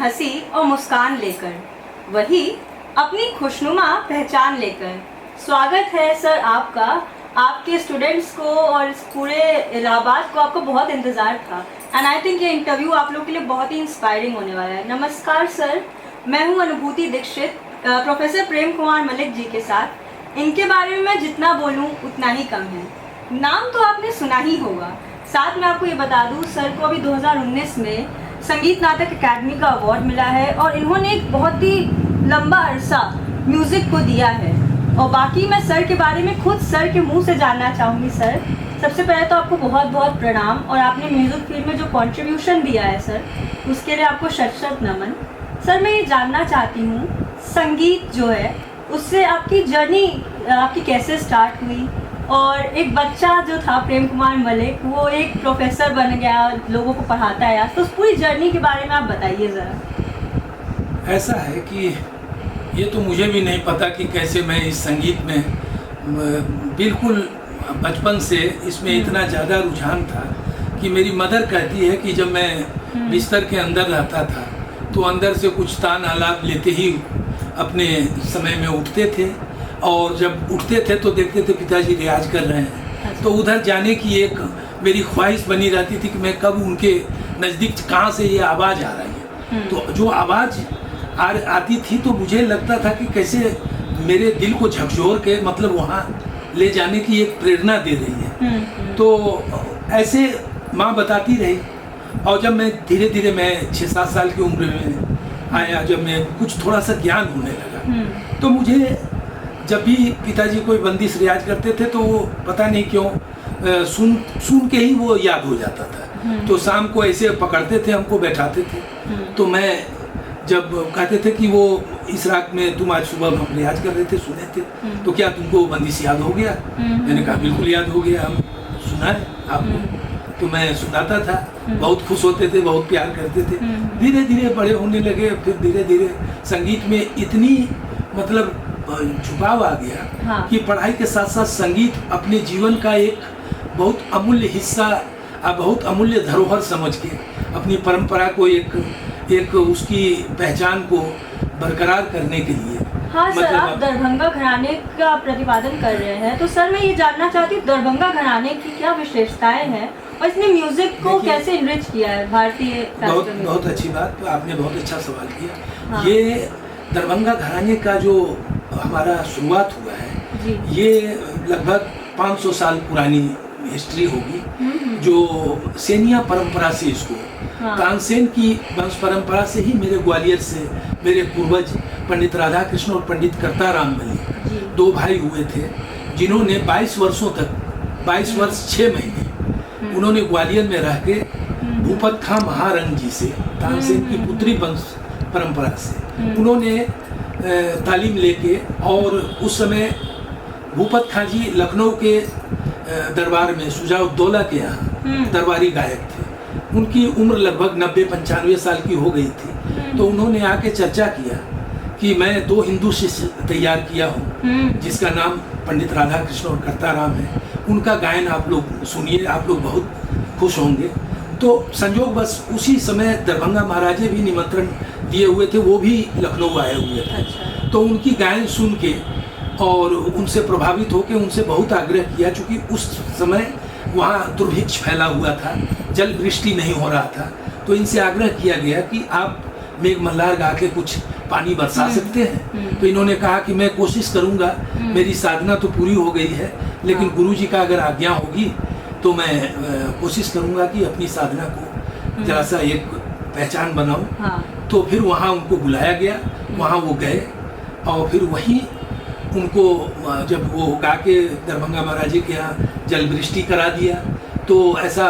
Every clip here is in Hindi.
हंसी और मुस्कान लेकर, वही अपनी खुशनुमा पहचान लेकर। स्वागत है सर आपका, आपके स्टूडेंट्स को और इस पूरे इलाहाबाद को आपको बहुत इंतज़ार था। एंड आई थिंक ये इंटरव्यू आप लोग के लिए बहुत ही इंस्पायरिंग होने वाला है। नमस्कार सर, मैं हूँ अनुभूति दीक्षित, प्रोफेसर प्रेम कुमार मलिक जी के साथ। इनके बारे में मैं जितना बोलूँ उतना ही कम है। नाम तो आपने सुना ही होगा। साथ में आपको ये बता दूँ, सर को अभी 2019 में संगीत नाटक अकादमी का अवार्ड मिला है और इन्होंने एक बहुत ही लंबा अरसा म्यूज़िक को दिया है। और बाकी मैं सर के बारे में खुद सर के मुंह से जानना चाहूँगी। सर, सबसे पहले तो आपको बहुत बहुत प्रणाम, और आपने म्यूज़िक फील्ड में जो कंट्रीब्यूशन दिया है सर, उसके लिए आपको शत शत नमन। सर, मैं ये जानना चाहती हूँ, संगीत जो है उससे आपकी जर्नी आपकी कैसे स्टार्ट हुई, और एक बच्चा जो था प्रेम कुमार मलिक, वो एक प्रोफेसर बन गया और लोगों को पढ़ाता है, तो उस पूरी जर्नी के बारे में आप बताइए ज़रा। ऐसा है कि ये तो मुझे भी नहीं पता कि कैसे मैं इस संगीत में बिल्कुल बचपन से इसमें इतना ज़्यादा रुझान था कि मेरी मदर कहती है कि जब मैं बिस्तर के अंदर रहता था तो अंदर से कुछ तान आलाप लेते ही अपने समय में उठते थे, और जब उठते थे तो देखते थे पिताजी रियाज कर रहे हैं, तो उधर जाने की एक मेरी ख्वाहिश बनी रहती थी कि मैं कब उनके नज़दीक कहाँ से ये आवाज़ आ रही है। तो जो आवाज़ आती थी तो मुझे लगता था कि कैसे मेरे दिल को झकझोर के मतलब वहाँ ले जाने की एक प्रेरणा दे रही है। तो ऐसे माँ बताती रही, और जब मैं धीरे धीरे मैं 6-7 साल की उम्र में आया, जब मैं कुछ थोड़ा सा ज्ञान होने लगा, तो मुझे जब भी पिताजी कोई बंदिश रियाज करते थे तो वो पता नहीं क्यों सुन के ही वो याद हो जाता था। तो शाम को ऐसे पकड़ते थे, हमको बैठाते थे, तो मैं जब कहते थे कि वो इस रात में तुम आज सुबह हम रियाज कर रहे थे, सुने थे, तो क्या तुमको बंदिश याद हो गया? मैंने कहा बिल्कुल याद हो गया, हम सुना है आपको। तो मैं सुनाता था, बहुत खुश होते थे, बहुत प्यार करते थे। धीरे धीरे बड़े होने लगे, फिर धीरे धीरे संगीत में इतनी मतलब झुकाव आ गया कि पढ़ाई के साथ साथ संगीत अपने जीवन का एक बहुत अमूल्य हिस्सा, बहुत अमूल्य धरोहर समझ के अपनी परंपरा को एक उसकी पहचान को बरकरार करने के लिए। हाँ मतलब सर, आप दरभंगा घराने का प्रतिपादन कर रहे हैं, तो सर मैं ये जानना चाहती हूँ दरभंगा घराने की क्या विशेषताएं हैं और इसने म्यूजिक को कैसे इनरिच किया है भारतीय। बहुत अच्छी बात, आपने बहुत अच्छा सवाल किया। हाँ। ये दरभंगा घराने का जो हमारा शुरुआत हुआ है, ये लगभग 500 साल पुरानी हिस्ट्री होगी, जो सेनिया परंपरा से इसको तानसेन की वंश परंपरा से ही मेरे ग्वालियर से मेरे पूर्वज पंडित राधा कृष्ण और पंडित करताराम मलिक 2 भाई हुए थे, जिन्होंने 22 वर्षों तक 22 वर्ष 6 महीने उन्होंने ग्वालियर में रह के भूपत खां महारंग जी से, तानसेन की पुत्री वंश परंपरा से उन्होंने तालीम लेके, और उस समय भूपत खां जी लखनऊ के दरबार में सुजाउद्दौला के यहाँ दरबारी गायक थे। उनकी उम्र लगभग 90-95 साल की हो गई थी। तो उन्होंने आके चर्चा किया कि मैं 2 हिंदू शिष्य तैयार किया हूँ, जिसका नाम पंडित राधा कृष्ण और करताराम है, उनका गायन आप लोग सुनिए, आप लोग बहुत खुश होंगे। तो संयोग बस उसी समय दरभंगा महाराजे भी निमंत्रण दिए हुए थे, वो भी लखनऊ आए हुए थे। तो उनकी गायन सुन के और उनसे प्रभावित होकर उनसे बहुत आग्रह किया, चूँकि उस समय वहाँ दुर्भिक्ष फैला हुआ था, जल वृष्टि नहीं हो रहा था। तो इनसे आग्रह किया गया कि आप मेघ मल्हार गा के कुछ पानी बरसा सकते हैं। तो इन्होंने कहा कि मैं कोशिश करूँगा, मेरी साधना तो पूरी हो गई है, लेकिन गुरुजी का अगर आज्ञा होगी तो मैं कोशिश करूँगा कि अपनी साधना को जरा सा एक पहचान बनाऊँ। तो फिर वहाँ उनको बुलाया गया, वहाँ वो गए, और फिर वहीं उनको जब वो गा के दरभंगा महाराजे के यहाँ जल वृष्टि करा दिया, तो ऐसा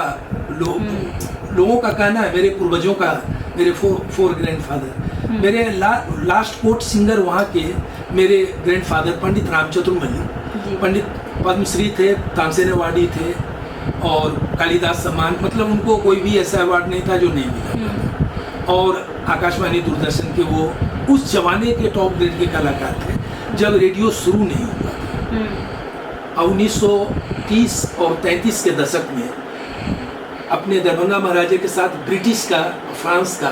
लोगों का कहना है, मेरे पूर्वजों का, मेरे 4 ग्रैंडफादर, मेरे लास्ट कोर्ट सिंगर वहाँ के मेरे ग्रैंडफादर पंडित रामचंद्र मल्लिक, पंडित पद्मश्री थे, तानसेन अवार्डी थे और कालिदास सम्मान, मतलब उनको कोई भी ऐसा अवार्ड नहीं था जो नहीं मिला। और आकाशवाणी दूरदर्शन के वो उस जमाने के टॉप ग्रेड के कलाकार थे जब रेडियो शुरू नहीं हुआ था। 1930 और 33 के दशक में अपने दरभंगा महाराजे के साथ ब्रिटिश का, फ्रांस का,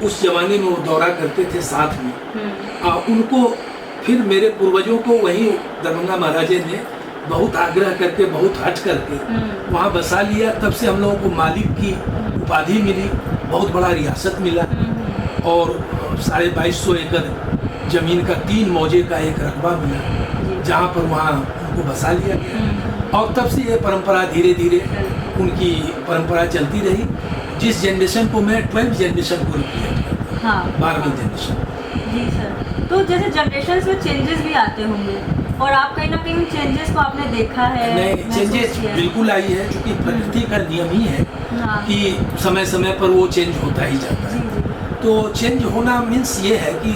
उस जमाने में वो दौरा करते थे साथ में। उनको फिर मेरे पूर्वजों को वही दरभंगा महाराजे ने बहुत आग्रह करके, बहुत हट करके वहाँ बसा लिया। तब से हम लोगों को मालिक की उपाधि मिली, बहुत बड़ा रियासत मिला और 2250 एकड़ जमीन का 3 मौजे का एक रकबा मिला, जहाँ पर वहाँ उनको बसा लिया गया। और तब से ये परंपरा धीरे धीरे उनकी परंपरा चलती रही। जिस जनरेशन को मैं 12 जनरेशन को रिप्रेजेंट करता हूँ, 12वीं जनरेशन। जी सर, तो जैसे जनरेशन में चेंजेस भी आते होंगे और आप कहीं ना कहीं उन चेंजेस को आपने देखा है? नहीं, चेंजेस बिल्कुल आई है, क्योंकि प्रकृति का नियम ही है कि समय समय पर वो चेंज होता ही जाता है। तो चेंज होना मीन्स ये है कि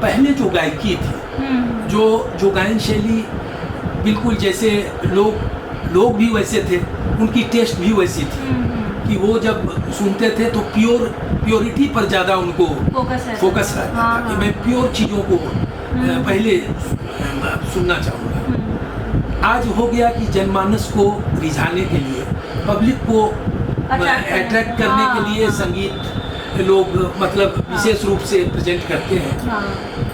पहले जो गायकी थी, जो गायन शैली बिल्कुल जैसे लोग भी वैसे थे, उनकी टेस्ट भी वैसी थी कि वो जब सुनते थे तो प्योरिटी पर ज़्यादा उनको फोकस रहता था कि मैं प्योर चीज़ों को पहले सुनना चाहूँगा। आज हो गया कि जनमानस को रिझाने के लिए, पब्लिक को अट्रैक्ट करने के लिए संगीत लोग मतलब विशेष रूप से प्रेजेंट करते हैं।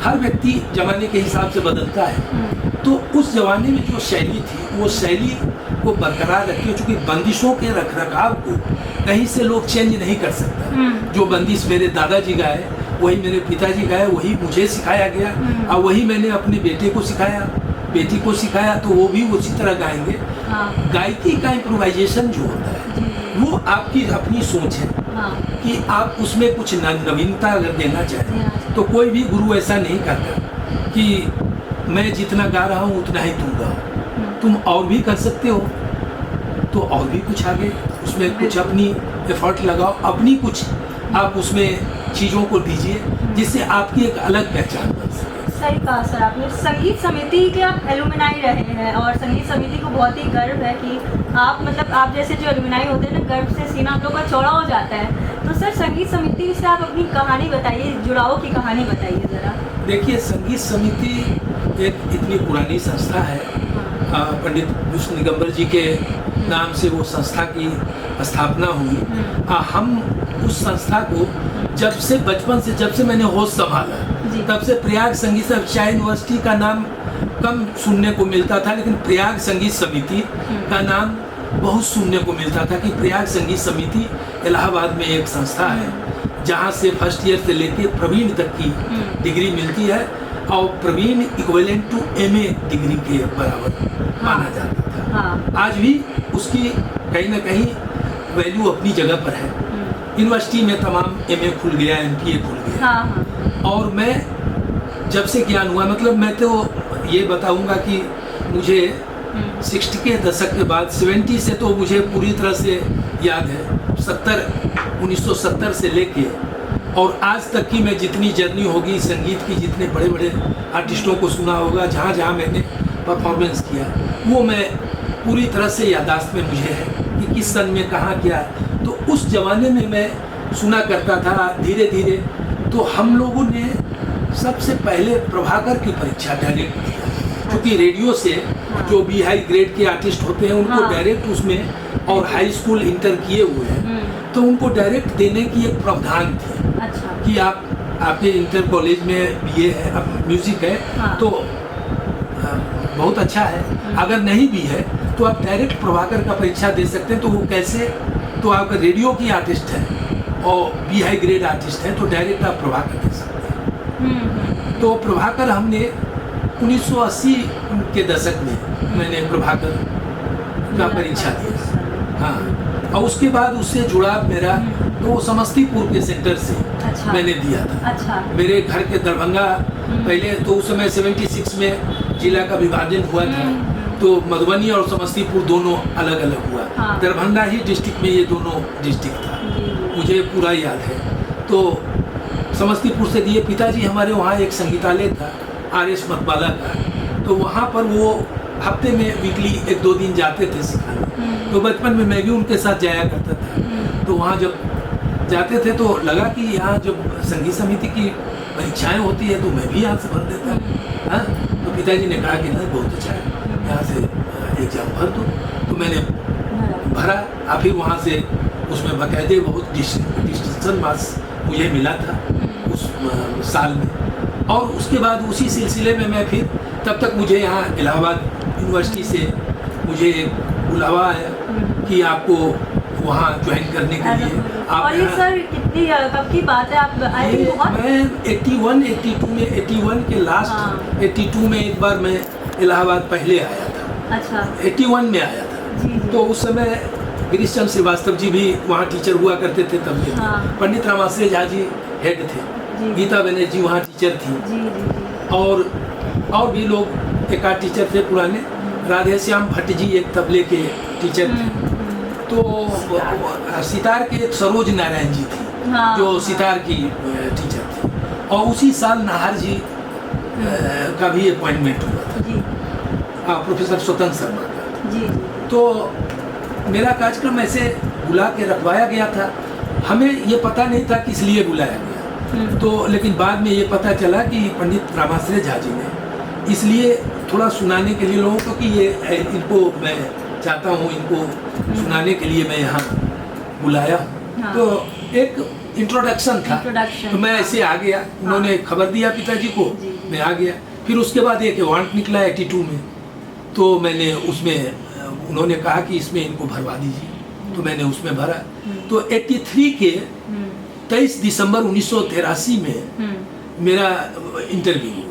हर व्यक्ति जमाने के हिसाब से बदलता है। तो उस जमाने में जो शैली थी, वो शैली को बरकरार रखी, चूँकि बंदिशों के रखरखाव को कहीं से लोग चेंज नहीं कर सकता। जो बंदिश मेरे दादाजी गाए, वही मेरे पिताजी गाए, वही मुझे सिखाया गया और वही मैंने अपने बेटे को सिखाया, बेटी को सिखाया, तो वो भी उसी तरह गाएंगे। गायकी का इम्प्रोवाइजेशन जो होता है वो आपकी अपनी सोच है कि आप उसमें कुछ नवीनता अगर देना चाहें तो कोई भी गुरु ऐसा नहीं करता कि मैं जितना गा रहा हूँ उतना ही तुम गाओ, तुम और भी कर सकते हो तो और भी कुछ आगे उसमें कुछ अपनी एफर्ट लगाओ, अपनी कुछ आप उसमें चीज़ों को दीजिए जिससे आपकी एक अलग पहचान बन सके। सही कहा सर आपने। संगीत समिति के आप एलुमनाई रहे हैं और संगीत समिति को बहुत ही गर्व है कि आप मतलब आप जैसे जो एलुमनाई होते हैं ना, गर्व से सीना आप लोग का चौड़ा हो जाता है। तो सर संगीत समिति से आप अपनी कहानी बताइए, जुड़ाव की कहानी बताइए ज़रा। देखिए, संगीत समिति एक इतनी पुरानी संस्था है। पंडित विष्णु निगंबर जी के नाम से वो संस्था की स्थापना हुई। हम उस संस्था को जब से बचपन से, जब से मैंने होश संभाला, तब से प्रयाग संगीत चाहे यूनिवर्सिटी का नाम कम सुनने को मिलता था, लेकिन प्रयाग संगीत समिति का नाम बहुत सुनने को मिलता था कि प्रयाग संगीत समिति इलाहाबाद में एक संस्था है जहाँ से फर्स्ट ईयर से लेके प्रवीण तक की डिग्री मिलती है और Praveen equivalent to MA degree के बराबर माना जाता था। आज भी उसकी कहीं ना कहीं वैल्यू अपनी जगह पर है। यूनिवर्सिटी में तमाम एमए खुल गया, एमपीए खुल गया। और मैं जब से ज्ञान हुआ, मतलब मैं तो ये बताऊंगा कि मुझे 60 के दशक के बाद 70 से तो मुझे पूरी तरह से याद है, 1970 से लेके और आज तक की मैं जितनी जर्नी होगी संगीत की, जितने बड़े बड़े आर्टिस्टों को सुना होगा, जहाँ जहाँ मैंने परफॉर्मेंस किया, वो मैं पूरी तरह से याददाश्त में मुझे है कि किस सन में कहाँ क्या। तो उस ज़माने में मैं सुना करता था। धीरे धीरे तो हम लोगों ने सबसे पहले प्रभाकर की परीक्षा डायरेक्ट दिया, क्योंकि रेडियो से जो बी हाई ग्रेड के आर्टिस्ट होते हैं उनको डायरेक्ट उसमें और हाई स्कूल इंटर किए हुए हैं तो उनको डायरेक्ट देने की एक प्रावधान थी कि आपके इंटर कॉलेज में बीए है, अब म्यूजिक है तो बहुत अच्छा है, अगर नहीं भी है तो आप डायरेक्ट प्रभाकर का परीक्षा दे सकते हैं। तो वो कैसे, तो आपका रेडियो की आर्टिस्ट है और बी हाई ग्रेड आर्टिस्ट है तो डायरेक्ट आप प्रभाकर दे सकते हैं। तो प्रभाकर हमने 1980 के दशक में मैंने प्रभाकर का परीक्षा दिया। हाँ, और उसके बाद उससे जुड़ा मेरा तो समस्तीपुर के सेंटर से मैंने दिया था। मेरे घर के दरभंगा, पहले तो उस समय 76 में जिला का विभाजन हुआ था तो मधुबनी और समस्तीपुर दोनों अलग अलग हुआ। दरभंगा ही डिस्ट्रिक्ट में ये दोनों डिस्ट्रिक्ट था, मुझे पूरा याद है। तो समस्तीपुर से दिए। पिताजी हमारे वहाँ एक संगीतालय था RS मतवाला का, तो वहाँ पर वो हफ्ते में वीकली 1-2 दिन जाते थे सिखाने। तो बचपन में मैं भी उनके साथ जाया करता था। तो वहाँ जब जाते थे तो लगा कि यहाँ जब संगीत समिति की परीक्षाएं होती है तो मैं भी यहाँ से भर देता। हाँ, तो पिताजी ने कहा कि नहीं, बहुत अच्छा है, यहाँ से एग्जाम भर दो। तो मैंने भरा। फिर वहाँ से उसमें बाकायदे बहुत डिस्टिंक्शन मार्क्स मुझे मिला था उस साल में। और उसके बाद उसी सिलसिले में मैं फिर तब तक मुझे यहाँ इलाहाबाद यूनिवर्सिटी से मुझे बुलावा आया कि आपको वहाँ ज्वाइन करने के लिए आप। और ये सर कितनी कब की बात है? आप आए थे बहुत? मैं 81-82 में, 81 के लास्ट 82 में एक बार मैं इलाहाबाद पहले आया था। अच्छा। 81 में आया था। जी। तो उस समय गिरीश चंद्र श्रीवास्तव जी भी वहाँ टीचर हुआ करते थे तब के। पंडित रामाश्रय झा जी हेड थे, गीता बनर्जी वहाँ टीचर थी। और भी लोग एक आध टीचर थे पुराने। राधे श्याम भट्ट जी एक तबले के टीचर थे। तो सितार के सरोज नारायण जी थी जो सितार की टीचर थी। और उसी साल नाहर जी का भी अपॉइंटमेंट हुआ था, प्रोफेसर स्वतंत्र शर्मा का। तो मेरा कार्यक्रम ऐसे बुला के रखवाया गया था। हमें ये पता नहीं था किस लिए बुलाया गया। तो लेकिन बाद में ये पता चला कि पंडित रामाश्रय झा जी ने इसलिए थोड़ा सुनाने के लिए लोगों को कि ये इनको मैं चाहता हूँ, इनको सुनाने के लिए मैं यहाँ बुलाया हूँ। तो एक इंट्रोडक्शन था। तो मैं ऐसे आ गया। उन्होंने खबर दिया पिताजी को, मैं आ गया। फिर उसके बाद एक वांट निकला 82 में। तो मैंने उसमें, उन्होंने कहा कि इसमें इनको भरवा दीजिए, तो मैंने उसमें भरा। तो 83 के 23 दिसंबर 1983 में मेरा इंटरव्यू हुआ।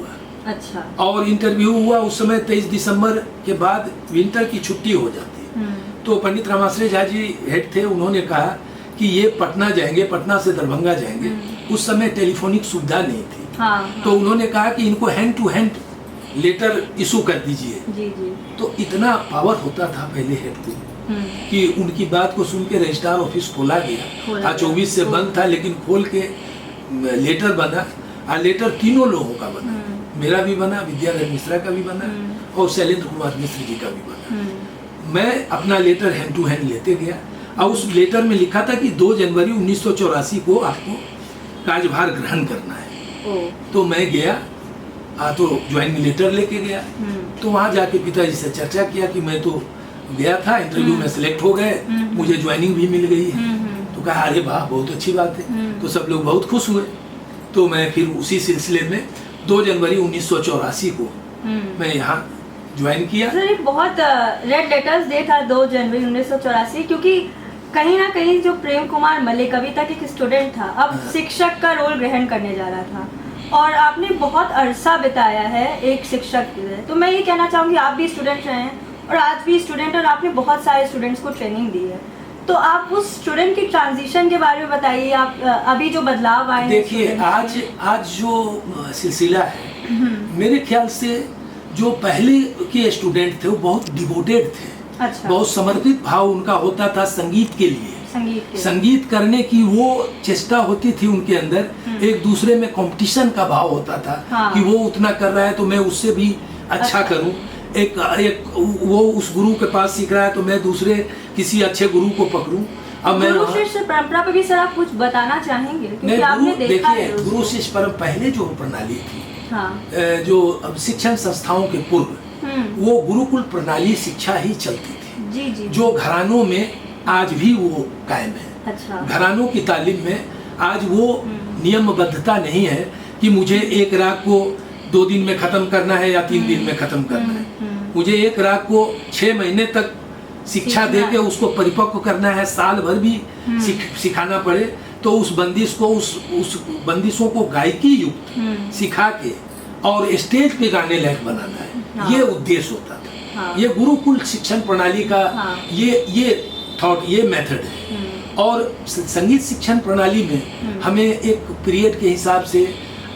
अच्छा। और इंटरव्यू हुआ उस समय 23 दिसंबर के बाद विंटर की छुट्टी हो जाती। तो पंडित रामाश्रय झा जी हेड थे। उन्होंने कहा कि ये पटना जाएंगे, पटना से दरभंगा जाएंगे। उस समय टेलीफोनिक सुविधा नहीं थी। तो उन्होंने कहा कि इनको hand to hand letter issue कर दीजिए। तो इतना पावर होता था पहले हेड को कि उनकी बात को सुन के रजिस्ट्रार ऑफिस खोला गया। 24 से बंद था, लेकिन खोल के लेटर बना। और लेटर तीनों लोगों का बना, मेरा भी बना, विद्याधर मिश्रा का भी बना और शैलेंद्र कुमार मिश्र जी का भी बना। मैं अपना लेटर हैंड टू हैंड लेते गया। और उस लेटर में लिखा था कि 2 जनवरी 1984 को आपको कार्यभार ग्रहण करना है। तो मैं गया, तो ज्वाइनिंग लेटर लेके गया। तो वहाँ जाके पिताजी से चर्चा किया कि मैं तो गया था, इंटरव्यू में सिलेक्ट हो गए, मुझे ज्वाइनिंग भी मिल गई है। तो कहा अरे वाह, बहुत अच्छी बात है। तो सब लोग बहुत खुश हुए। तो मैं फिर उसी सिलसिले में 2 जनवरी 1984 को मैं यहाँ ज्वाइन किया। सर, एक बहुत रेड लेटर्स डे था 2 जनवरी 1984, क्योंकि कहीं ना कहीं जो प्रेम कुमार मले कविता के एक स्टूडेंट था, अब शिक्षक का रोल ग्रहण करने जा रहा था। और आपने बहुत अरसा बिताया है एक शिक्षक के लिए। तो मैं ये कहना चाहूँगी, आप भी स्टूडेंट रहे हैं और आज भी स्टूडेंट, और आपने बहुत सारे स्टूडेंट्स को ट्रेनिंग दी है। तो आप उस स्टूडेंट की ट्रांजिशन के बारे में बताइए। आप अभी जो बदलाव आए। देखिए, आज जो सिलसिला है, मेरे ख्याल से जो पहले के स्टूडेंट थे वो बहुत डिवोटेड थे। अच्छा। बहुत समर्पित भाव उनका होता था संगीत के लिए। संगीत करने की वो चेष्टा होती थी उनके अंदर। एक दूसरे में कंपटीशन का भाव होता था कि वो उतना कर रहा है तो मैं उससे भी अच्छा करूं। एक वो उस गुरु के पास सीख रहा है तो मैं दूसरे किसी अच्छे गुरु को पकड़ूं। अब मैं गुरु शिष्य परंपरा पर भी सर आप कुछ बताना चाहेंगे? क्योंकि आपने देखा है गुरु शिष्य परंपरा पहले जो प्रणाली थी, जो शिक्षण संस्थाओं के पूर्व, वो गुरुकुल प्रणाली शिक्षा ही चलती थी। जी। जो घरानों में आज भी वो कायम है। अच्छा। घरानों की तालीम में आज वो नियमबद्धता नहीं है कि मुझे एक राग को 2 दिन में खत्म करना है या 3 दिन में खत्म करना है। मुझे एक राग को 6 महीने तक शिक्षा देके उसको परिपक्व करना है, साल भर भी सिखाना पड़े तो उस बंदिश को उस बंदिशों को गायकी युक्त सिखा के और स्टेज पे गाने लायक बनाना है। ये उद्देश्य होता था। ये गुरुकुल शिक्षण प्रणाली का ये थॉट, ये मेथड है। और संगीत शिक्षण प्रणाली में हमें एक पीरियड के हिसाब से,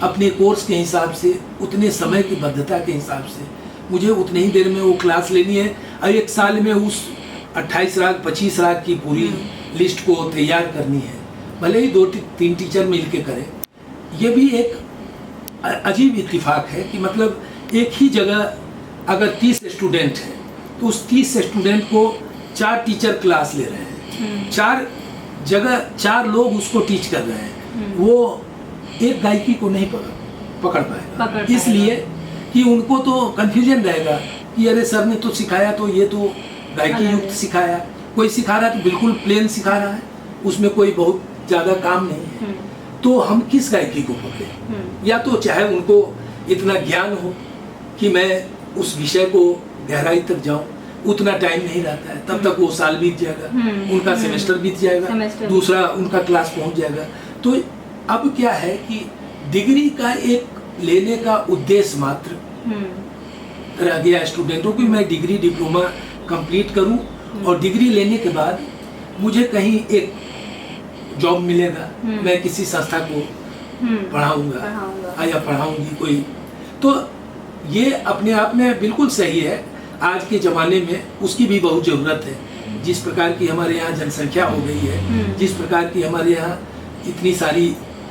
अपने कोर्स के हिसाब से, उतने समय की बद्धता के हिसाब से मुझे उतनी ही देर में वो क्लास लेनी है और 1 साल में उस 28 राग 25 राग की पूरी लिस्ट को तैयार करनी है। भले ही 2-3 टीचर मिल के करें। ये भी एक अजीब इत्तिफाक है कि मतलब एक ही जगह अगर 30 स्टूडेंट हैं तो उस 30 स्टूडेंट को 4 टीचर क्लास ले रहे हैं, 4 जगह 4 लोग उसको टीच कर रहे हैं, वो एक गायकी को नहीं पकड़ पाएगा। इसलिए कि उनको तो कंफ्यूजन रहेगा कि अरे सर ने तो सिखाया तो ये तो गायकी युक्त सिखाया, कोई सिखा रहा है तो बिल्कुल प्लेन सिखा रहा है, उसमें कोई बहुत ज़्यादा काम नहीं है, तो हम किस गायकी को पकड़ें? या तो चाहे उनको इतना ज्ञान हो कि मैं उस विषय को गहराई तक जाऊं, उतना टाइम नहीं रहता है, तब तक वो साल बीत जाएगा, उनका सेमेस्टर बीत जाएगा, दूसरा उनका क्लास पहुंच जाएगा। तो अब क्या है कि डिग्री का एक लेने का उद्देश्य मात्र रह गया स्टूडेंटों की, मैं डिग्री डिप्लोमा कंप्लीट करूं और डिग्री लेने के बाद मुझे कहीं एक जॉब मिलेगा, मैं किसी संस्था को पढ़ाऊंगा या पढ़ाऊंगी कोई। तो ये अपने आप में बिल्कुल सही है, आज के ज़माने में उसकी भी बहुत ज़रूरत है। जिस प्रकार की हमारे यहाँ जनसंख्या हो गई है, जिस प्रकार की हमारे यहाँ इतनी सारी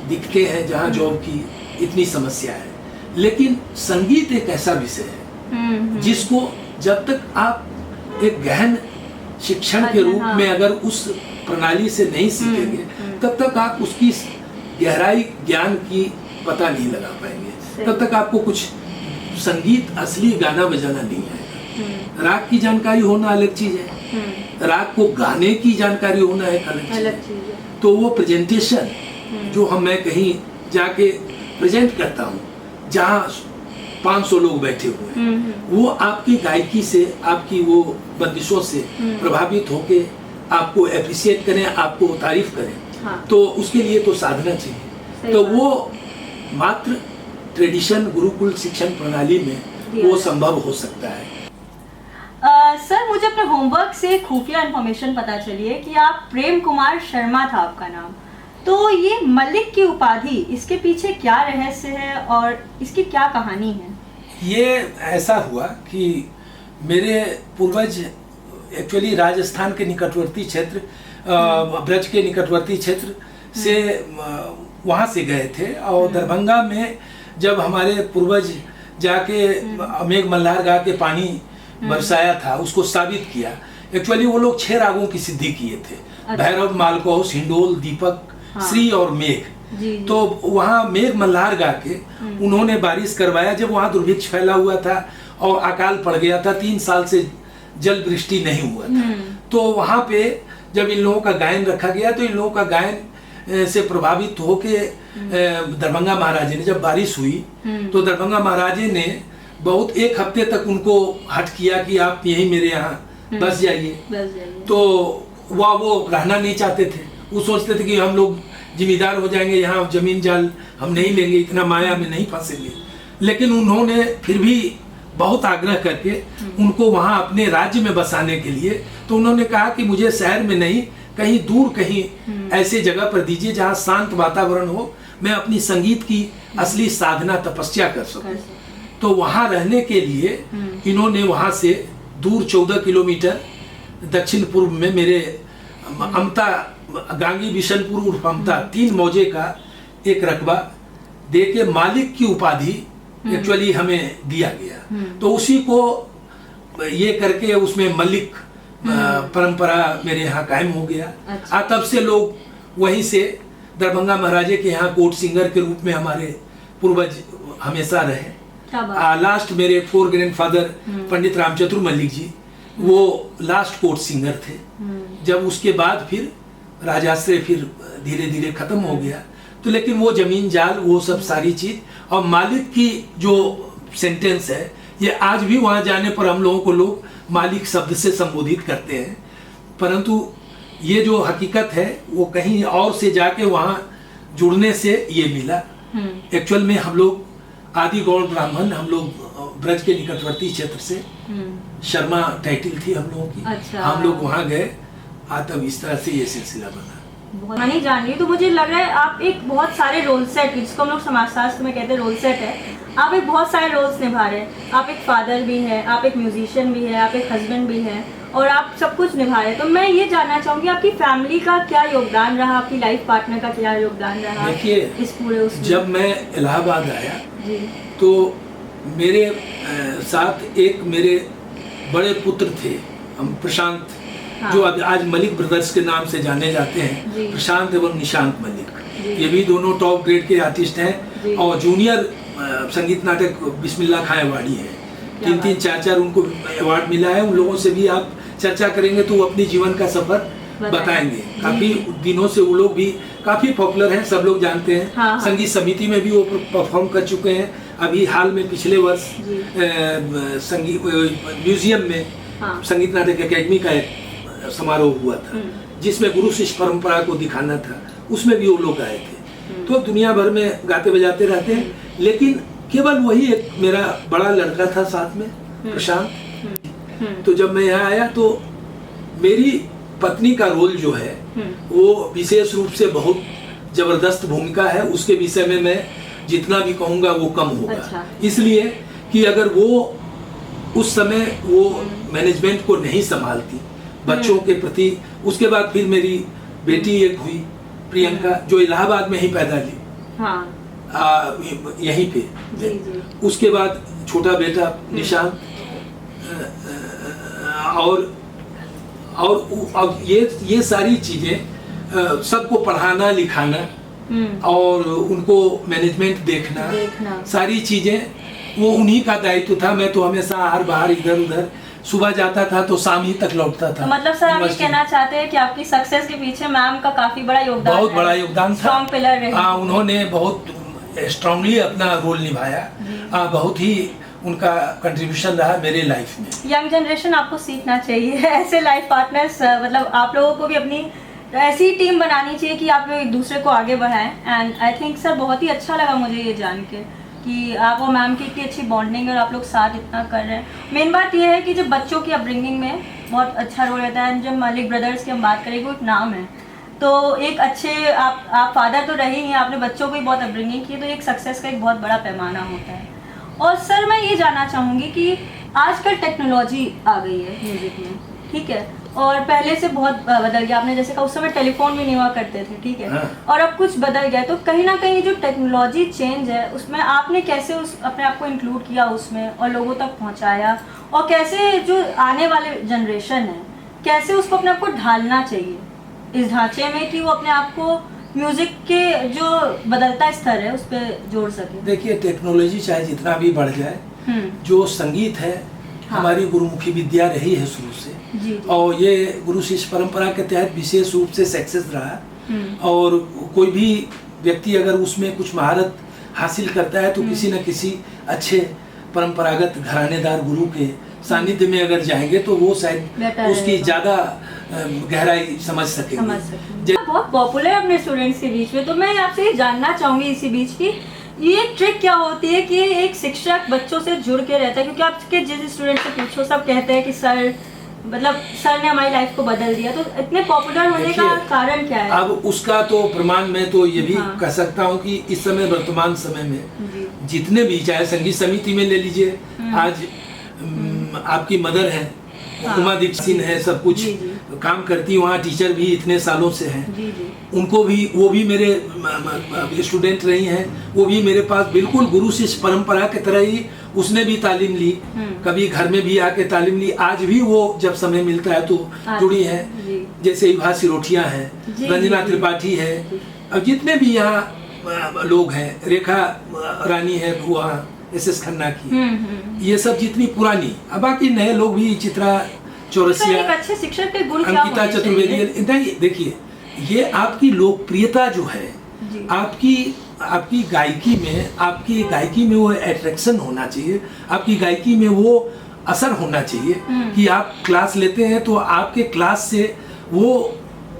दिक्कतें हैं, जहाँ जॉब की इतनी समस्या है, लेकिन संगीत एक ऐसा विषय है जिसको जब तक आप एक गहन शिक्षण के रूप में अगर उस प्रणाली से नहीं सीखेंगे, तब तक आप उसकी गहराई ज्ञान की पता नहीं लगा पाएंगे, तब तक आपको कुछ संगीत असली गाना बजाना नहीं आएगा। राग की जानकारी होना अलग चीज है, राग को गाने की जानकारी होना एक अलग चीज है। तो वो प्रेजेंटेशन जो मैं कहीं जाके प्रेजेंट करता हूँ, जहाँ 500 लोग बैठे हुए हैं, वो आपकी गायकी से, आपकी वो बंदिशों से प्रभावित होके आपको एप्रिशिएट करें, आपको तारीफ करें। हाँ। तो उसके लिए तो साधना चाहिए, तो वो मात्र ट्रेडिशन गुरुकुल शिक्षण प्रणाली में वो संभव हो सकता है। सर, मुझे अपने होमवर्क से खुफिया इन्फॉर्मेशन पता चली है कि आप प्रेम कुमार शर्मा था आपका नाम, तो ये मलिक की उपाधि, इसके पीछे क्या रहस्य है और इसकी क्या कहानी है? ये ऐसा हुआ कि मेरे पूर्वज एक्चुअली राजस्थान के निकटवर्ती क्षेत्र, ब्रज के निकटवर्ती क्षेत्र से वहाँ से गए थे, और दरभंगा में जब हमारे पूर्वज जाके मेघ मल्हार गा के पानी बरसाया था, उसको साबित किया। एक्चुअली वो लोग 6 रागों की सिद्धि किए थे, भैरव, मालकोस, हिंडोल, दीपक, श्री और मेघ। तो वहाँ मेघ मल्हार गा के उन्होंने बारिश करवाया, जब वहाँ दुर्भिक्ष फैला हुआ था और अकाल पड़ गया था, 3 साल से जल वृष्टि नहीं हुआ था। तो वहाँ पे जब इन लोगों का गायन रखा गया, तो इन लोगों का गायन से प्रभावित होके दरभंगा महाराजे ने, जब बारिश हुई तो दरभंगा महाराजे ने बहुत 1 हफ्ते तक उनको हट किया कि आप यहीं मेरे यहाँ बस जाइए। तो वो रहना नहीं चाहते थे, वो सोचते थे कि हम लोग जिम्मेदार हो जाएंगे, यहाँ जमीन जाल हम नहीं लेंगे, इतना माया में नहीं फंसेंगे। लेकिन उन्होंने फिर भी बहुत आग्रह करके उनको वहाँ अपने राज्य में बसाने के लिए, तो उन्होंने कहा कि मुझे शहर में नहीं, कहीं दूर कहीं ऐसे जगह पर दीजिए जहाँ शांत वातावरण हो, मैं अपनी संगीत की असली साधना तपस्या कर सकूं। तो वहाँ रहने के लिए इन्होंने वहाँ से दूर 14 किलोमीटर दक्षिण पूर्व में मेरे अमता, गांगी बिशनपुर उर्फ अमता, 3 मौजे का एक रकबा दे के मालिक की उपाधि एक्चुअली हमें दिया गया। तो उसी को ये करके उसमें मलिक परंपरा मेरे यहाँ कायम हो गया। अच्छा। तब से लोग वहीं से दरभंगा महाराजे के यहाँ कोर्ट सिंगर के रूप में हमारे पूर्वज हमेशा रहे। लास्ट मेरे 4 ग्रैंडफादर पंडित रामचंद्र मल्लिक जी, वो लास्ट कोर्ट सिंगर थे। जब उसके बाद फिर राजाश्रय फिर धीरे धीरे खत्म हो गया, तो लेकिन वो जमीन जाल, वो सब सारी चीज, और मालिक की जो सेंटेंस है, ये आज भी वहाँ जाने पर हम लोगों को लोग मालिक शब्द से संबोधित करते हैं, परंतु ये जो हकीकत है वो कहीं और से जाके वहाँ जुड़ने से ये मिला। एक्चुअल में हम लोग आदि गौड़ ब्राह्मण, हम लोग ब्रज के निकटवर्ती क्षेत्र से, शर्मा टाइटल थी हम लोगों की। अच्छा। हम लोग वहाँ गए, तब इस तरह से ये सिलसिला बना। नहीं जान रही, तो मुझे लग रहा है आप एक बहुत सारे रोल सेट, जिसको हम लोग समाजशास्त्र में कहते हैं रोल सेट है, आप एक बहुत सारे रोल्स निभा रहे हैं। आप एक फादर भी हैं, आप एक म्यूजिशियन भी हैं, आप एक हस्बैंड भी हैं, और आप सब कुछ निभा रहे हैं। तो मैं ये जानना चाहूँगी आपकी फैमिली का क्या योगदान रहा, आपकी लाइफ पार्टनर का क्या योगदान रहा? देखिए, इस पूरे उसमें जब मैं इलाहाबाद आया तो मेरे साथ एक मेरे बड़े पुत्र थे, प्रशांत, हाँ। जो आज मलिक ब्रदर्स के नाम से जाने जाते हैं, जी। प्रशांत एवं निशांत मलिक। जी। ये भी दोनों टॉप ग्रेड के आर्टिस्ट जी। हैं और जूनियर संगीत नाटक बिस्मिल्लाह खां अवार्डी है। 3-3 4-4 उनको अवार्ड मिला है। उन लोगों से भी आप चर्चा करेंगे तो वो अपनी जीवन का सफर बताएंगे। काफी दिनों से वो लोग भी काफी पॉपुलर हैं, सब लोग जानते हैं। हाँ। संगीत समिति में भी वो परफॉर्म कर चुके हैं। अभी हाल में पिछले वर्ष संगीत म्यूजियम में हाँ। संगीत नाटक अकेडमी का एक समारोह हुआ था जिसमें गुरु शिष्य परंपरा को दिखाना था, उसमें भी वो लोग आए थे। तो दुनिया भर में गाते बजाते रहते हैं, लेकिन केवल वही एक मेरा बड़ा लड़का था साथ में, प्रशांत। तो जब मैं यहाँ आया तो मेरी पत्नी का रोल जो है वो विशेष रूप से बहुत जबरदस्त भूमिका है। उसके विषय में मैं जितना भी कहूँगा वो कम होगा। अच्छा। इसलिए कि अगर वो उस समय वो मैनेजमेंट को नहीं संभालती बच्चों के प्रति, उसके बाद फिर मेरी बेटी एक हुई प्रियंका, जो इलाहाबाद में ही पैदा ली। हाँ। यहीं पे। जी, जी। उसके बाद छोटा बेटा निशांत, और अब ये सारी चीजें, सबको पढ़ाना लिखाना और उनको मैनेजमेंट देखना, सारी चीजें वो उन्हीं का दायित्व था। मैं तो हमेशा हर बाहर इधर उधर सुबह जाता था तो शाम ही तक लौटता था। तो मतलब सर आप ये कहना चाहते हैं कि आपकी सक्सेस के पीछे मैम का काफी बड़ा योगदान, बहुत बड़ा योगदान था। स्ट्रॉन्ग पिलर रहे। हाँ, उन्होंने बहुत स्ट्रांगली अपना रोल निभाया। बहुत ही उनका कंट्रीब्यूशन रहा मेरे लाइफ में। यंग जनरेशन आपको सीखना चाहिए ऐसे लाइफ पार्टनर्स, मतलब आप लोगों को भी अपनी ऐसी टीम बनानी चाहिए कि आप लोग एक दूसरे को आगे बढ़ाएं। एंड आई थिंक सर बहुत ही अच्छा लगा मुझे ये जान के कि आप और मैम की इतनी अच्छी बॉन्डिंग है और आप लोग साथ इतना कर रहे हैं। मेन बात यह है कि जब बच्चों की अपब्रिंगिंग में बहुत अच्छा रोल रहता है। जब मलिक ब्रदर्स की हम बात करें, वो एक नाम है, तो एक अच्छे आप फादर तो रहे ही हैं, आपने बच्चों को भी बहुत अपब्रिंगिंग की, तो एक सक्सेस का एक बहुत बड़ा पैमाना होता है। और सर मैं ये जानना चाहूँगी कि आजकल टेक्नोलॉजी आ गई है म्यूज़िक में, ठीक है, और पहले से बहुत बदल गया। आपने जैसे कहा उस समय टेलीफोन भी नहीं हुआ करते थे, ठीक है, और अब कुछ बदल गया। तो कहीं ना कहीं जो टेक्नोलॉजी चेंज है उसमें आपने कैसे अपने आप को इंक्लूड किया उसमें और लोगों तक पहुंचाया, और कैसे जो आने वाले जनरेशन है कैसे उसको अपने आप को ढालना चाहिए इस ढांचे में कि वो अपने आप को म्यूजिक के जो बदलता स्तर है उस पर जोड़ सके। देखिए, टेक्नोलॉजी चाहे जितना भी बढ़ जाए, जो संगीत है हमारी गुरुमुखी विद्या रही है शुरू से। जी। और ये गुरु शिष्य परंपरा के तहत विशेष रूप से सक्सेस रहा। और कोई भी व्यक्ति अगर उसमें कुछ महारत हासिल करता है तो किसी न किसी अच्छे परंपरागत घरानेदार गुरु के सानिध्य में अगर जाएंगे तो वो शायद उसकी ज्यादा गहराई समझ सकेंगे। बहुत पॉपुलर है अपने स्टूडेंट्स के बीच में। तो मैं आपसे ये जानना चाहूंगी इसी बीच की ये ट्रिक क्या होती है कि एक शिक्षक बच्चों से जुड़ के रहता है, क्योंकि आपके जिस स्टूडेंट से पूछो सब कहते हैं कि सर सर ने हमारी लाइफ को बदल दिया। तो इतने पॉपुलर होने का कारण क्या है? अब उसका तो प्रमाण मैं तो ये भी कह सकता हूँ कि इस समय वर्तमान समय में जितने भी, चाहे संगीत समिति में ले लीजिए, आज आपकी मदर है, उमा दीक्षित है, सब कुछ काम करती, वहाँ टीचर भी इतने सालों से हैं। उनको भी, वो भी मेरे स्टूडेंट रही हैं, वो भी मेरे पास बिल्कुल गुरु शिष्य परंपरा की तरह ही उसने भी तालीम ली, कभी घर में भी आके तालीम ली। आज भी वो जब समय मिलता है तो जुड़ी है। जैसे इभा सिरोठिया है, रंजना त्रिपाठी है, अब जितने भी यहाँ लोग हैं, रेखा रानी है, बुआ एस खन्ना की, ये सब जितनी पुरानी, अब बाकी नए लोग भी, चित्रा चौरसिया, अच्छे शिक्षक के गुण अंकिता चतुर्वेदी। नहीं, देखिए, ये आपकी लोकप्रियता जो है, आपकी गायकी में वो अट्रैक्शन होना चाहिए, आपकी गायकी में वो असर होना चाहिए कि आप क्लास लेते हैं तो आपके क्लास से वो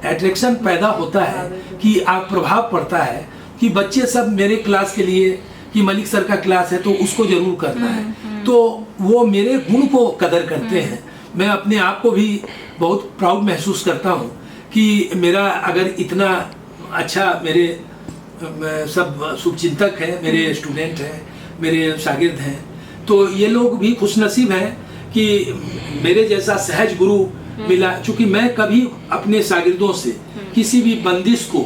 अट्रैक्शन पैदा होता है कि आप प्रभाव पड़ता है कि बच्चे सब मेरे क्लास के लिए, कि मलिक सर का क्लास है तो उसको जरूर करना है, तो वो मेरे गुण को कदर करते हैं। मैं अपने आप को भी बहुत प्राउड महसूस करता हूँ कि मेरा अगर इतना अच्छा मेरे सब शुभचिंतक हैं, मेरे स्टूडेंट हैं, मेरे शागिर्द हैं, तो ये लोग भी खुशनसीब हैं कि मेरे जैसा सहज गुरु मिला। चूँकि मैं कभी अपने शागिर्दों से किसी भी बंदिश को,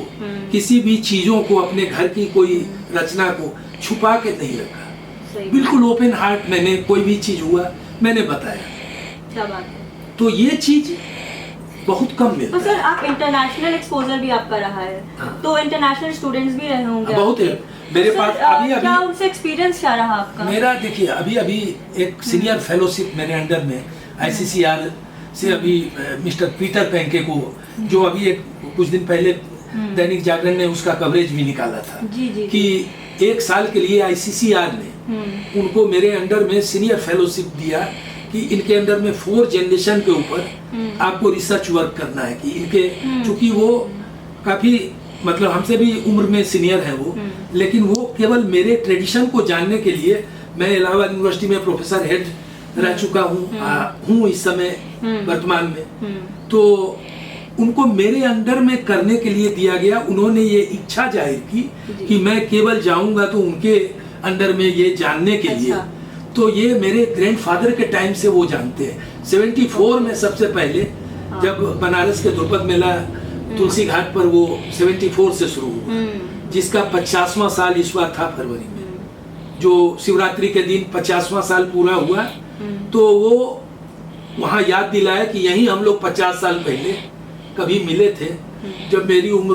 किसी भी चीज़ों को, अपने घर की कोई रचना को छुपा के नहीं रखा। बिल्कुल ओपन हार्ट, मैंने कोई भी चीज हुआ मैंने बताया। क्या बात है। तो ये चीज बहुत कम मिलता तो सर आप इंटरनेशनल एक्सपोजर भी आपका रहा है, हाँ। तो इंटरनेशनल स्टूडेंट्स भी रहे होंगे बहुत है मेरे तो पास। सर, अभी क्या उनसे एक्सपीरियंस क्या रहा आपका? मेरा देखिए अभी एक सीनियर फेलोशिप मेरे अंडर में ICCR से अभी मिस्टर पीटर पेंके को, जो अभी कुछ दिन पहले दैनिक जागरण ने उसका कवरेज भी निकाला था जी। कि 1 साल के लिए ICCR ने उनको मेरे अंडर में सीनियर फेलोशिप दिया कि इनके अंडर में 4 जनरेशन के ऊपर आपको रिसर्च वर्क करना है कि इनके, चूंकि वो काफी मतलब हमसे भी उम्र में सीनियर है वो, लेकिन वो केवल मेरे ट्रेडिशन को जानने के लिए, मैं इलाहाबाद यूनिवर्सिटी में प्रोफेसर हेड रह चुका हूँ इस समय वर्तमान में, तो उनको मेरे अंडर में करने के लिए दिया गया। उन्होंने ये इच्छा जाहिर की कि मैं केवल जाऊंगा तो उनके अंडर में ये जानने के लिए। तो ये मेरे ग्रैंडफादर के टाइम से वो जानते हैं। 74 में सबसे पहले जब बनारस के द्रुपद मेला तुलसी घाट पर वो 74 से शुरू हुआ, जिसका 50वां साल इस बार था फरवरी में, जो शिवरात्रि के दिन 50वां साल पूरा हुआ। तो वो वहाँ याद दिलाया कि यही हम लोग 50 साल पहले कभी मिले थे, जब मेरी उम्र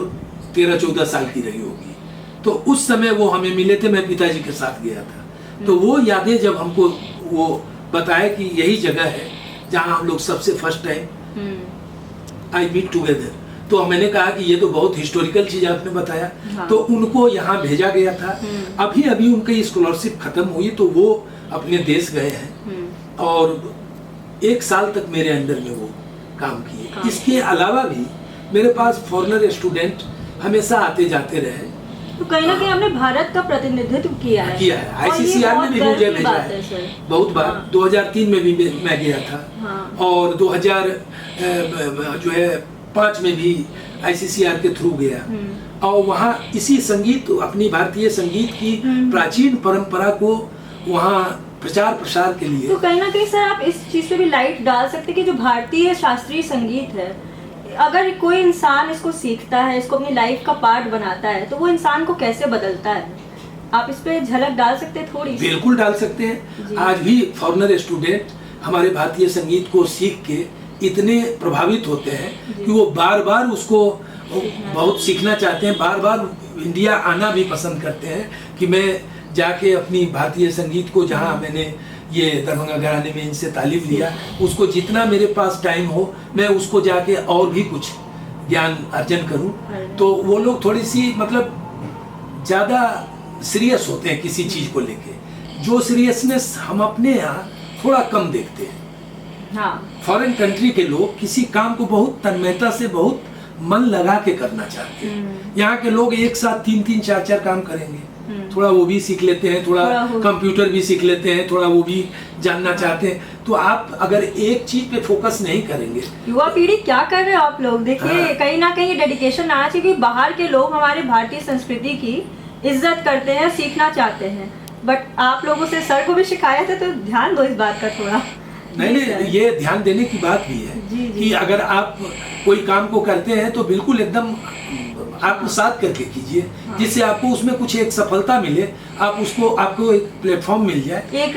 13-14 साल की रही होगी। तो उस समय वो हमें मिले थे, मैं पिताजी के साथ गया था। तो वो यादें जब हमको वो बताया कि यही जगह है जहाँ हम लोग सबसे first time I meet together, तो मैंने कहा कि ये तो बहुत हिस्टोरिकल चीज आपने बताया। हाँ। तो उनको यहाँ भेजा गया था। अभी उनकी स्कॉलरशिप खत्म हुई तो वो अपने देश गए हैं और 1 साल तक मेरे अंडर में वो काम किए। हाँ। इसके अलावा भी मेरे पास फॉरेनर स्टूडेंट हमेशा आते जाते रहे। तो कहीं ना कहीं हमने भारत का प्रतिनिधित्व किया है। ICCR ने भी मुझे भेजा है बहुत बार। हाँ। 2003 में भी मैं गया था। हाँ। और 2005 में भी ICCR के थ्रू गया और वहाँ इसी संगीत, अपनी भारतीय संगीत की प्राचीन परंपरा को वहाँ प्रचार प्रसार के लिए। तो कहीं ना कहीं सर आप इस चीज पे भी लाइट डाल सकते कि जो भारतीय शास्त्रीय संगीत है, अगर कोई इंसान इसको सीखता है, इसको अपनी लाइफ का पार्ट बनाता है, तो वो इंसान को कैसे बदलता है? आप इस पे झलक डाल सकते हैं थोड़ी? बिल्कुल डाल सकते हैं। आज भी फॉरेनर स्टूडेंट हमारे भारतीय संगीत को सीख के इतने प्रभावित होते हैं कि वो बार बार उसको बहुत सीखना चाहते हैं, बार बार इंडिया आना भी पसंद करते हैं कि मैं जाके अपनी भारतीय संगीत को, जहाँ मैंने ये दरभंगा घराने में इनसे तालीम लिया, उसको जितना मेरे पास टाइम हो मैं उसको जाके और भी कुछ ज्ञान अर्जन करूं। तो वो लोग थोड़ी सी मतलब ज़्यादा सीरियस होते हैं किसी चीज़ को लेके, जो सीरियसनेस हम अपने यहाँ थोड़ा कम देखते हैं। हाँ। फॉरेन कंट्री के लोग किसी काम को बहुत तन्मयता से, बहुत मन लगा के करना चाहते हैं। यहाँ के लोग एक साथ 3-3, 4-4 काम करेंगे, थोड़ा वो भी सीख लेते हैं, थोड़ा कंप्यूटर भी सीख लेते हैं, थोड़ा वो भी जानना चाहते हैं। तो आप अगर एक चीज पे फोकस नहीं करेंगे। युवा पीढ़ी क्या कर रहे हो आप लोग? देखिए हाँ। कहीं ना कहीं डेडिकेशन आना चाहिए कि बाहर के लोग हमारे भारतीय संस्कृति की इज्जत करते हैं, सीखना चाहते हैं, बट आप लोगों से सर को भी शिकायत है, तो ध्यान दो इस बात का थोड़ा। नहीं, ये ध्यान देने की बात भी है कि अगर आप कोई काम को करते हैं तो बिल्कुल एकदम आत्मसात करके कीजिए, जिससे आपको उसमें कुछ एक सफलता मिले, आप उसको, आपको एक प्लेटफॉर्म मिल जाए, एक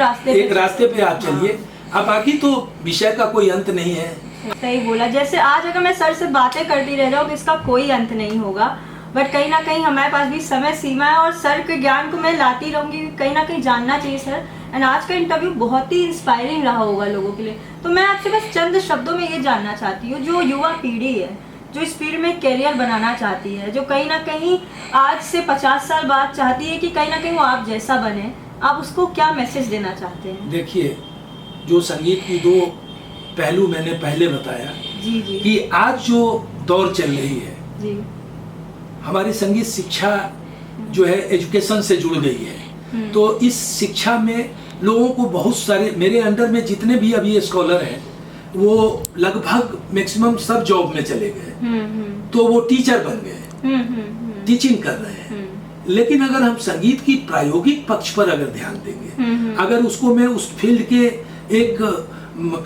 रास्ते पे आप चलिए। अब बाकी तो विषय का कोई अंत नहीं है। सही बोला। जैसे आज अगर मैं सर से बातें करती रह जाऊँ, इसका कोई अंत नहीं होगा, बट कहीं ना कहीं हमारे पास भी समय सीमा है और सर के ज्ञान को मैं लाती रहूंगी, कहीं ना कहीं जानना चाहिए सर। एंड आज का इंटरव्यू बहुत ही इंस्पायरिंग रहा होगा लोगों के लिए। तो मैं आपसे बस चंद शब्दों में ये जानना चाहती हूँ, जो युवा पीढ़ी है, जो इस फील्ड में कैरियर बनाना चाहती है, जो कहीं ना कहीं आज से 50 साल बाद चाहती है कि कहीं ना कहीं वो आप जैसा बने, आप उसको क्या मैसेज देना चाहते हैं? देखिए, जो संगीत की 2 पहलू मैंने पहले बताया जी कि आज जो दौर चल रही है जी, हमारी संगीत शिक्षा जो है एजुकेशन से जुड़ गई है। तो इस शिक्षा में लोगों को बहुत सारे, मेरे अंडर में जितने भी अभी स्कॉलर हैं वो लगभग मैक्सिमम सब जॉब में चले गए, तो वो टीचर बन गए, टीचिंग कर रहे हैं। लेकिन अगर हम संगीत की प्रायोगिक पक्ष पर अगर ध्यान देंगे, अगर उसको मैं उस फील्ड के एक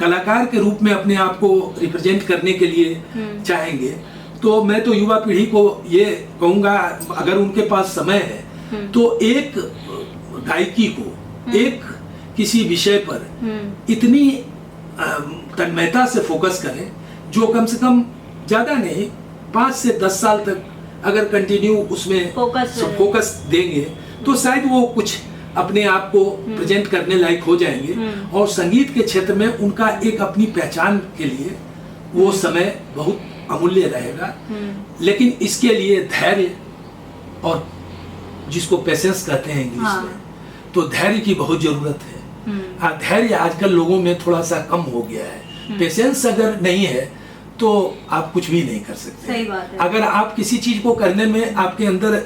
कलाकार के रूप में अपने आप को रिप्रेजेंट करने के लिए चाहेंगे, तो मैं तो युवा पीढ़ी को ये कहूँगा, अगर उनके पास समय है तो एक गायकी को एक किसी विषय पर इतनी तन्मयता से फोकस करें जो कम से कम ज्यादा नहीं 5 से 10 साल तक अगर कंटिन्यू उसमें फोकस देंगे तो शायद वो कुछ अपने आप को प्रेजेंट करने लायक हो जाएंगे और संगीत के क्षेत्र में उनका एक अपनी पहचान के लिए वो समय बहुत अमूल्य रहेगा। लेकिन इसके लिए धैर्य और जिसको पेशेंस कहते हैं इंग्लिश में, तो धैर्य की बहुत जरूरत है। धैर्य आजकल लोगों में थोड़ा सा कम हो गया है। पेशेंस अगर नहीं है तो आप कुछ भी नहीं कर सकते। सही बात है। अगर आप किसी चीज को करने में आपके अंदर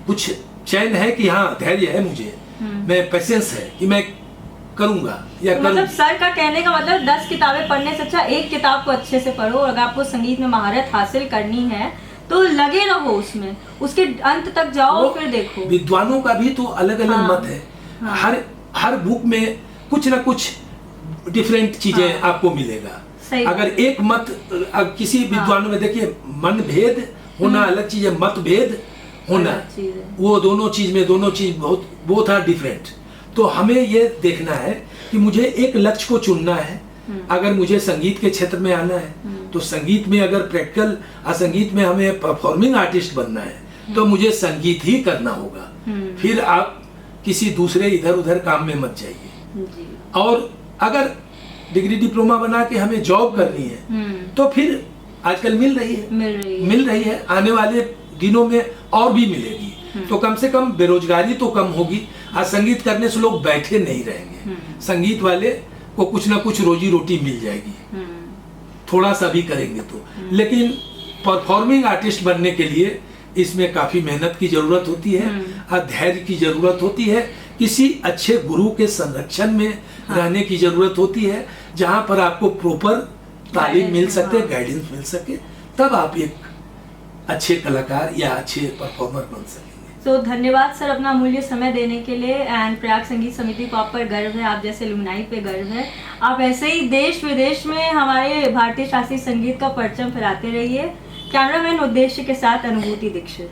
कुछ चैन है कि हाँ धैर्य है मुझे, मैं पेशेंस है कि मैं करूंगा या तो मतलब सर का कहने का मतलब 10 किताबें पढ़ने से अच्छा एक किताब को अच्छे से पढ़ो। और अगर आपको संगीत में महारत हासिल करनी है तो लगे रहो उसमें, उसके अंत तक जाओ फिर देखो। विद्वानों का भी तो अलग अलग मत है। हर बुक में कुछ ना कुछ डिफरेंट चीजें आपको मिलेगा। अगर एक मत किसी विद्वानों में देखिए, मन भेद होना अलग चीज है, मत भेद होना वो दोनों चीज बहुत आर डिफरेंट। तो हमें ये देखना है कि मुझे एक लक्ष्य को चुनना है। अगर मुझे संगीत के क्षेत्र में आना है तो संगीत में अगर प्रैक्टिकल संगीत में हमें परफॉर्मिंग आर्टिस्ट बनना है तो मुझे संगीत ही करना होगा। फिर आप किसी दूसरे इधर उधर काम में मत जाइए। और अगर डिग्री डिप्लोमा बना के हमें जॉब करनी है तो फिर आजकल मिल रही है, आने वाले दिनों में और भी मिलेगी। तो कम से कम बेरोजगारी तो कम होगी। आज संगीत करने से लोग बैठे नहीं रहेंगे। संगीत वाले को कुछ ना कुछ रोजी रोटी मिल जाएगी, थोड़ा सा भी करेंगे तो। लेकिन परफॉर्मिंग आर्टिस्ट बनने के लिए इसमें काफी मेहनत की जरूरत होती है, धैर्य की जरूरत होती है, किसी अच्छे गुरु के संरक्षण में रहने की जरूरत होती है, जहां पर आपको प्रॉपर तालीम मिल सके, गाइडेंस मिल सके, तब आप एक अच्छे कलाकार या अच्छे परफॉर्मर बन सकेंगे। तो धन्यवाद सर अपना अमूल्य समय देने के लिए। एंड प्रयाग संगीत समिति को आप पर गर्व है, आप जैसे अलुमनाई पे गर्व है। आप ऐसे ही देश विदेश में हमारे भारतीय शास्त्रीय संगीत का परचम फहराते रहिए। कैमरामैन उद्देश्य के साथ अनुभूति दीक्षित।